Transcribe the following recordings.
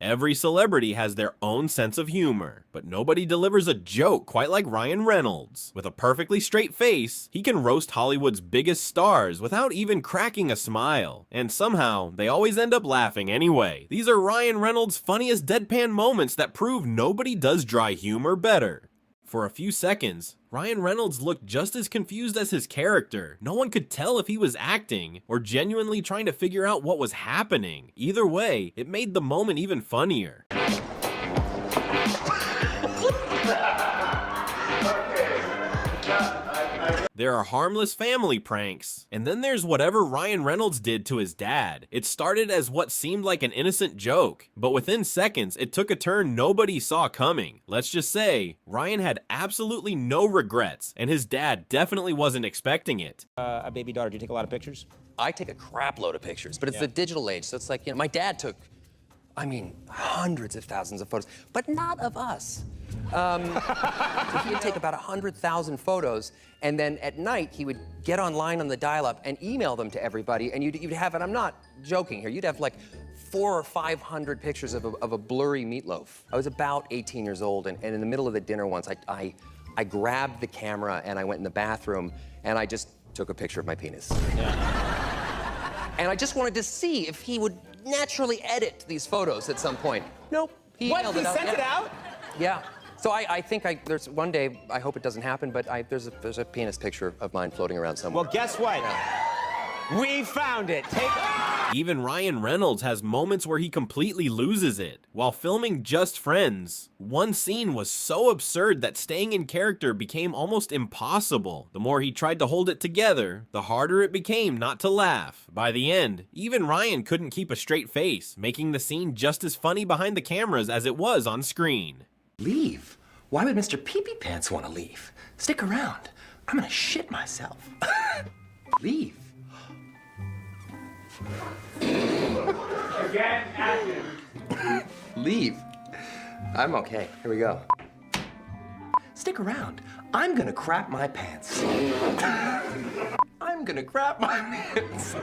Every celebrity has their own sense of humor, but nobody delivers a joke quite like Ryan Reynolds. With a perfectly straight face, he can roast Hollywood's biggest stars without even cracking a smile. And somehow, they always end up laughing anyway. These are Ryan Reynolds' funniest deadpan moments that prove nobody does dry humor better. For a few seconds, Ryan Reynolds looked just as confused as his character. No one could tell if he was acting or genuinely trying to figure out what was happening. Either way, it made the moment even funnier. There are harmless family pranks, and then there's whatever Ryan Reynolds did to his dad. It started as what seemed like an innocent joke, but within seconds, it took a turn nobody saw coming. Let's just say, Ryan had absolutely no regrets, and his dad definitely wasn't expecting it. A baby daughter, do you take a lot of pictures? I take a crap load of pictures, but it's the digital age, so it's like, you know, my dad took, I mean, hundreds of thousands of photos, but not of us. So he would take about 100,000 photos, and then at night he would get online on the dial-up and email them to everybody, and you'd have, and I'm not joking here, you'd have like 400 or 500 pictures of a blurry meatloaf. I was about 18 years old, and in the middle of the dinner once, I grabbed the camera and I went in the bathroom, and I just took a picture of my penis. Yeah. And I just wanted to see if he would naturally edit these photos at some point. Nope. He sent it out? Yeah. So I think there's one day, I hope it doesn't happen, but there's a penis picture of mine floating around somewhere. Well, guess what? We found it. Even Ryan Reynolds has moments where he completely loses it. While filming Just Friends, one scene was so absurd that staying in character became almost impossible. The more he tried to hold it together, the harder it became not to laugh. By the end, even Ryan couldn't keep a straight face, making the scene just as funny behind the cameras as it was on screen. Leave? Why would Mr. Pee-Pee Pants want to leave? Stick around. I'm gonna shit myself. Leave. Again, action. Leave. I'm okay. Here we go. Stick around. I'm gonna crap my pants. I'm gonna crap my pants.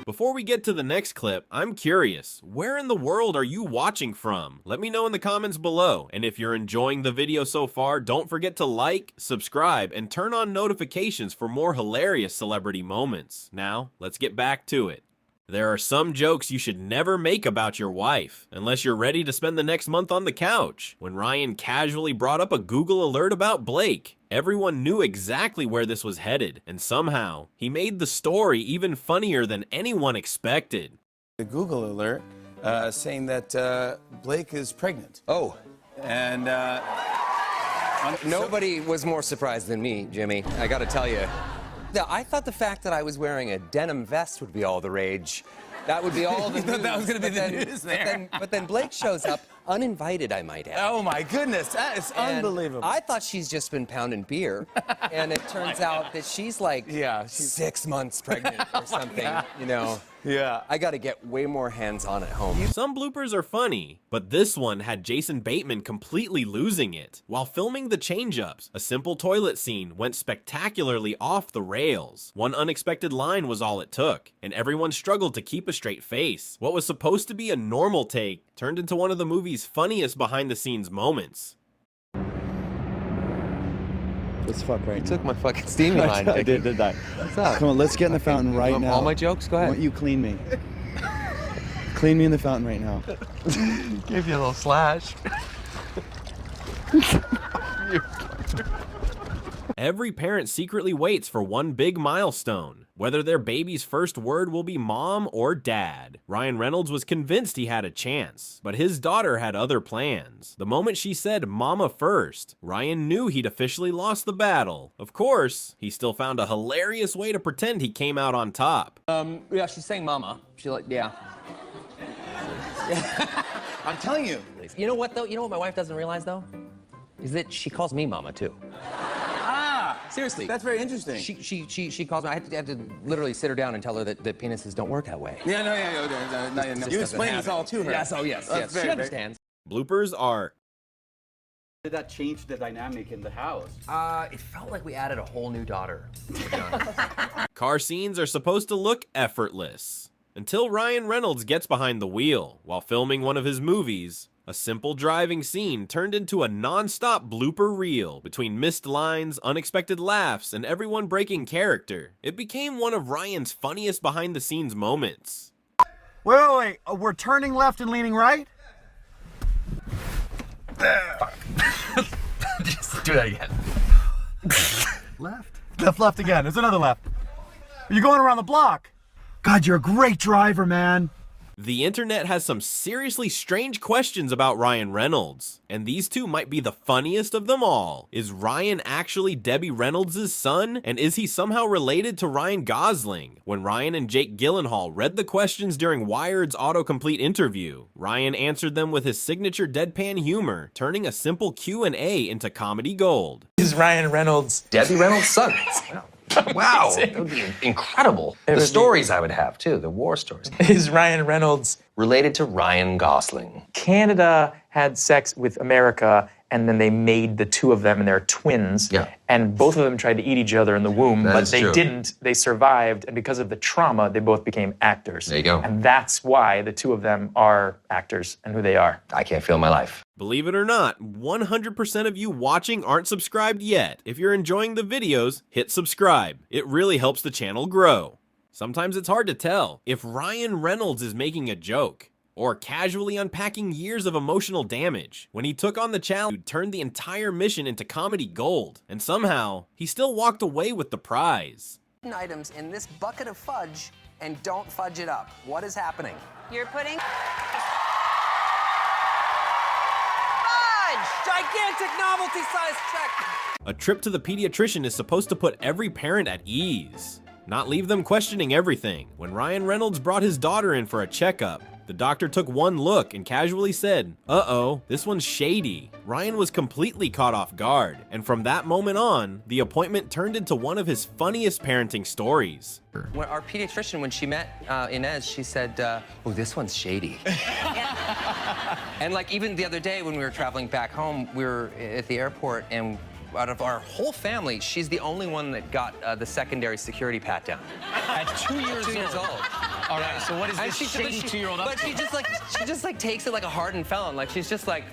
Before we get to the next clip, I'm curious, where in the world are you watching from? Let me know in the comments below, and if you're enjoying the video so far, don't forget to like, subscribe, and turn on notifications for more hilarious celebrity moments. Now, let's get back to it. There are some jokes you should never make about your wife, unless you're ready to spend the next month on the couch. When Ryan casually brought up a Google alert about Blake, everyone knew exactly where this was headed, and somehow, he made the story even funnier than anyone expected. The Google alert saying that Blake is pregnant. Oh. And Nobody was more surprised than me, Jimmy, I gotta tell you. I thought the fact that I was wearing a denim vest would be all the rage. That would be all the news. thought that was gonna be the news there. But then Blake shows up, uninvited, I might add. oh my goodness, that is And unbelievable. I thought she's just been pounding beer, and it turns out that she's like 6 months pregnant or something, you know. Yeah. I gotta get way more hands-on at home. Some bloopers are funny, but this one had Jason Bateman completely losing it. While filming the change-ups, a simple toilet scene went spectacularly off the rails. One unexpected line was all it took, and everyone struggled to keep a straight face. What was supposed to be a normal take turned into one of the movie's funniest behind-the-scenes moments. Let's fuck right You took my fucking steamy line. I did I? What's up? Come on, let's get in the fountain right now. All my jokes? Go I ahead. want you clean me. Clean me in the fountain right now. Give you a little slash. Every parent secretly waits for one big milestone, whether their baby's first word will be mom or dad. Ryan Reynolds was convinced he had a chance, but his daughter had other plans. The moment she said mama first, Ryan knew he'd officially lost the battle. Of course, he still found a hilarious way to pretend he came out on top. Yeah, she's saying mama. She like, yeah. I'm telling you. You know what, though? You know what my wife doesn't realize, though? Is that she calls me mama, too. Seriously. That's very interesting. She calls me. I had to literally sit her down and tell her that penises don't work that way. Yeah, you explained this all to her. Yes, oh yes, yes. She understands. Bloopers are Did that change the dynamic in the house? It felt like we added a whole new daughter. car scenes are supposed to look effortless. Until Ryan Reynolds gets behind the wheel while filming one of his movies. A simple driving scene turned into a non-stop blooper reel between missed lines, unexpected laughs, and everyone breaking character. It became one of Ryan's funniest behind-the-scenes moments. Wait. We're turning left and leaning right? Just do that again. Left. Left again. There's another left. You're going around the block. God, you're a great driver, man. The internet has some seriously strange questions about Ryan Reynolds, and these two might be the funniest of them all. Is Ryan actually Debbie Reynolds' son, and is he somehow related to Ryan Gosling? When Ryan and Jake Gyllenhaal read the questions during Wired's autocomplete interview, Ryan answered them with his signature deadpan humor, turning a simple Q&A into comedy gold. Is Ryan Reynolds Debbie Reynolds' son. Wow, that would be incredible. The stories I would have, too, the war stories. Is Ryan Reynolds Related to Ryan Gosling. Canada had sex with America, and then they made the two of them, and they're twins. Yeah. And both of them tried to eat each other in the womb, That but is they true. didn't. They survived, and because of the trauma, they both became actors. There you go. And that's why the two of them are actors and who they are. I can't feel my life. Believe it or not, 100% of you watching aren't subscribed yet. If you're enjoying the videos, hit subscribe. It really helps the channel grow. Sometimes it's hard to tell if Ryan Reynolds is making a joke or casually unpacking years of emotional damage. When he took on the challenge, turned the entire mission into comedy gold, and somehow he still walked away with the prize. Items in this bucket of fudge and don't fudge it up. What is happening? You're putting Gigantic novelty-sized check. A trip to the pediatrician is supposed to put every parent at ease, not leave them questioning everything. When Ryan Reynolds brought his daughter in for a checkup, the doctor took one look and casually said, "Uh-oh, this one's shady." Ryan was completely caught off guard, and from that moment on, the appointment turned into one of his funniest parenting stories. When our pediatrician, when she met Inez, she said, "Oh, this one's shady." And like even the other day when we were traveling back home, we were at the airport, and out of our whole family, she's the only one that got the secondary security pat down. At 2 years, 2 years old. All right, so what is And this she- shady 2-year-old up But she just like takes it like a hardened felon. Like she's just like,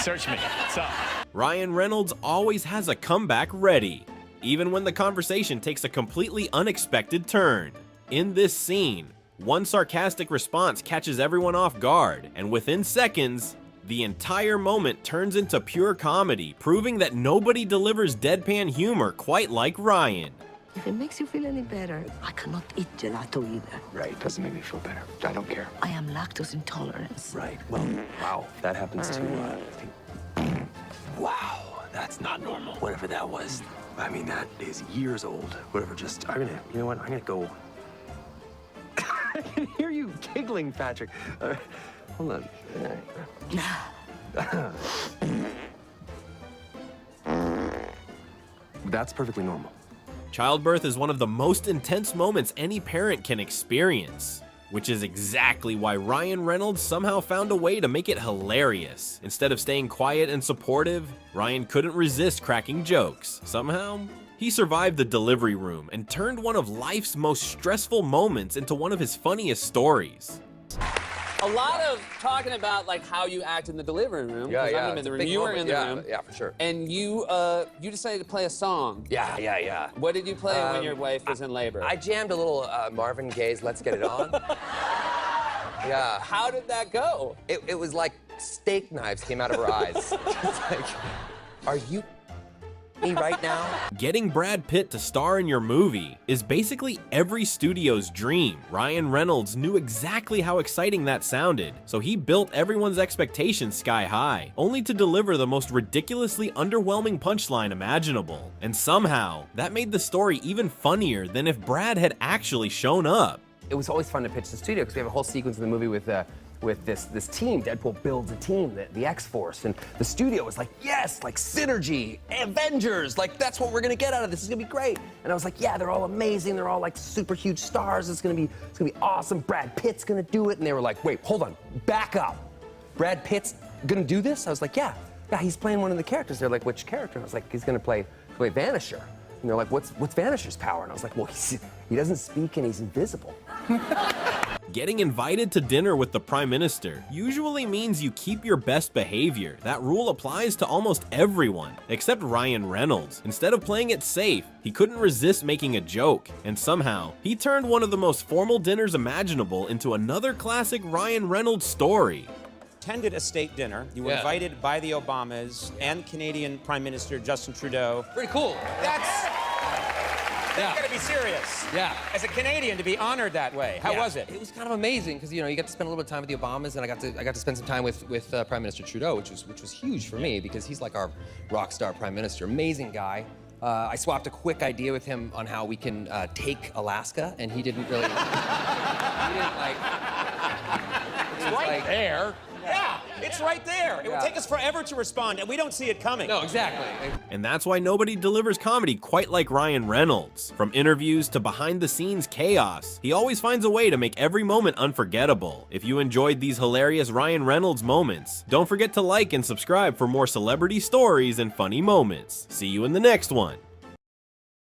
Search me. What's up? Ryan Reynolds always has a comeback ready, even when the conversation takes a completely unexpected turn. In this scene, one sarcastic response catches everyone off guard, and within seconds, the entire moment turns into pure comedy, proving that nobody delivers deadpan humor quite like Ryan. If it makes you feel any better, I cannot eat gelato either. Right, doesn't make me feel better. I don't care. I am lactose intolerant. Right, well, wow, that happens to, wow, that's not normal. Whatever that was. I mean, that is years old. Whatever, just, you know what, I'm gonna go. I can hear you giggling, Patrick. Hold on. That's perfectly normal. Childbirth is one of the most intense moments any parent can experience, which is exactly why Ryan Reynolds somehow found a way to make it hilarious. Instead of staying quiet and supportive, Ryan couldn't resist cracking jokes. Somehow, he survived the delivery room and turned one of life's most stressful moments into one of his funniest stories. A lot of talking about like how you act in the delivery room. Yeah, 'cause yeah. I'm in it's the a room. big You were moment. in the Yeah, room. yeah, for sure. And you decided to play a song. Yeah. What did you play when your wife was in labor? I jammed a little Marvin Gaye's "Let's Get It On." Yeah. How did that go? It was like steak knives came out of her eyes. Just like, are you me right now? Getting Brad Pitt to star in your movie is basically every studio's dream. Ryan Reynolds knew exactly how exciting that sounded, so he built everyone's expectations sky high, only to deliver the most ridiculously underwhelming punchline imaginable. And somehow, that made the story even funnier than if Brad had actually shown up. it was always fun to pitch the studio because we have a whole sequence in the movie with this team. Deadpool builds a team, the X-Force, and the studio was like, yes, like synergy, Avengers, like that's what we're gonna get out of this. It's gonna be great. And I was like, yeah, they're all amazing. They're all like super huge stars. It's gonna be awesome. Brad Pitt's gonna do it. And they were like, wait, hold on, back up. Brad Pitt's gonna do this? I was like, yeah, he's playing one of the characters. They're like, which character? I was like, he's gonna play Vanisher. And they're like, what's Vanisher's power? And I was like, well, he doesn't speak and he's invisible. Getting invited to dinner with the Prime Minister usually means you keep your best behavior. That rule applies to almost everyone, except Ryan Reynolds. Instead of playing it safe, he couldn't resist making a joke, and somehow, he turned one of the most formal dinners imaginable into another classic Ryan Reynolds story. Attended a state dinner. You were invited by the Obamas and Canadian Prime Minister Justin Trudeau. Pretty cool. That's gotta be serious. Yeah. As a Canadian, to be honored that way. How was it? It was kind of amazing because you get to spend a little bit of time with the Obamas, and I got to spend some time with Prime Minister Trudeau, which was huge for me because he's like our rock star Prime Minister. Amazing guy. I swapped a quick idea with him on how we can take Alaska, and he didn't really. He didn't like. It's right there. Yeah, it's right there. It would take us forever to respond, and we don't see it coming. No, exactly. And that's why nobody delivers comedy quite like Ryan Reynolds. From interviews to behind-the-scenes chaos, he always finds a way to make every moment unforgettable. If you enjoyed these hilarious Ryan Reynolds moments, don't forget to like and subscribe for more celebrity stories and funny moments. See you in the next one.